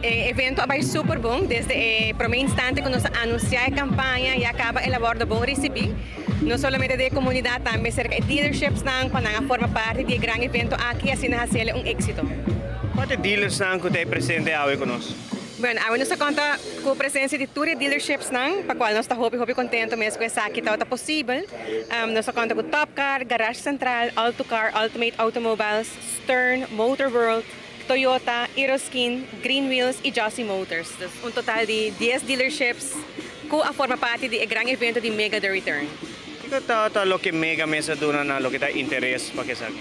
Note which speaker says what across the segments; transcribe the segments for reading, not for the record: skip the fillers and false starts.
Speaker 1: evento vai super bom, desde o primeiro instante que nós anunciamos a campanha e acaba elaborando bom recebi. Não somente da comunidade, também cerca de dealerships nang pananga forma parte de grande evento aqui, assim na Hasele éxito.
Speaker 2: Quantos dealers na que têm presente aí conosco?
Speaker 1: Bueno, a nossa conta com a presença de todos os dealerships nang, para qual nós está hopi contento mesmo com essa aqui está possível. Nossa conta com Top Car, Garage Central, Alto Car, Ultimate Automobiles, Stern, Motor World, Toyota, Eroskin, Green Wheels e Jossy Motors. Um total de 10 dealerships que a forma parte de grande evento de Mega The Return.
Speaker 2: Ika ta lo que mega mesa duna na lo que ta interesse para que sabe.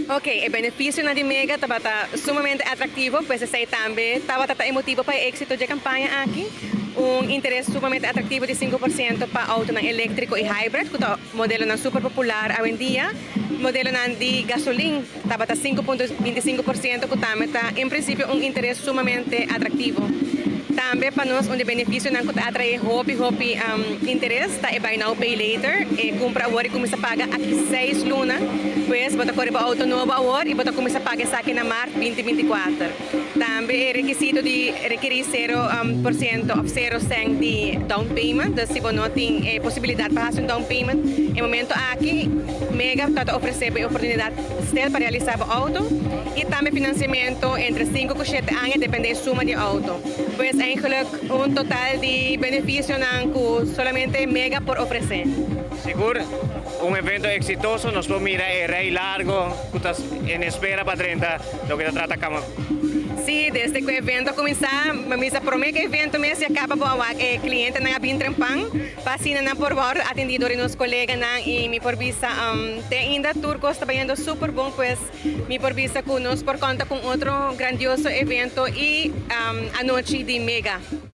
Speaker 1: Ok, o benefício na de Mega estava sumamente atrativo, pois esse também estava emotivo para o êxito da campanha aqui. Interesse sumamente atrativo de 5% para auto na elétrico e hybrid, que é o modelo na super popular hoje em dia. Modelo na de gasolina estava 5,25%, que também está, em princípio, interesse sumamente atrativo. Também para nós, benefício na que atrai hobby interesse, está é buy now, pay later, compra agora e começa a pagar aqui 6 lunas, pois bota correr para auto novo agora e bota começa a pagar essa aqui na março 2024. Também é requisito de requerir 0% of 0 cent de down payment, então se você não tem possibilidade para fazer um down payment, no momento aqui, Mega está oferecendo a oportunidade para realizar o auto e também financiamento entre 5 e 7 anos, depende da suma de auto. Pois eigenlijk total de benefício que solamente Mega por oferecer.
Speaker 2: Seguro, evento exitoso, nos podemos mirar el rey largo, que estás en espera para 30, lo que te trata cama.
Speaker 1: Sim, desde que o evento começar, mas a promessa que o evento mesmo acaba com o cliente na Bintrampang, passina na por favor, atendidor e nos colegas na e me por vista tem ainda turco está indo super bom, pois me por vista com nós por conta com outro grandioso evento e a noite de Mega.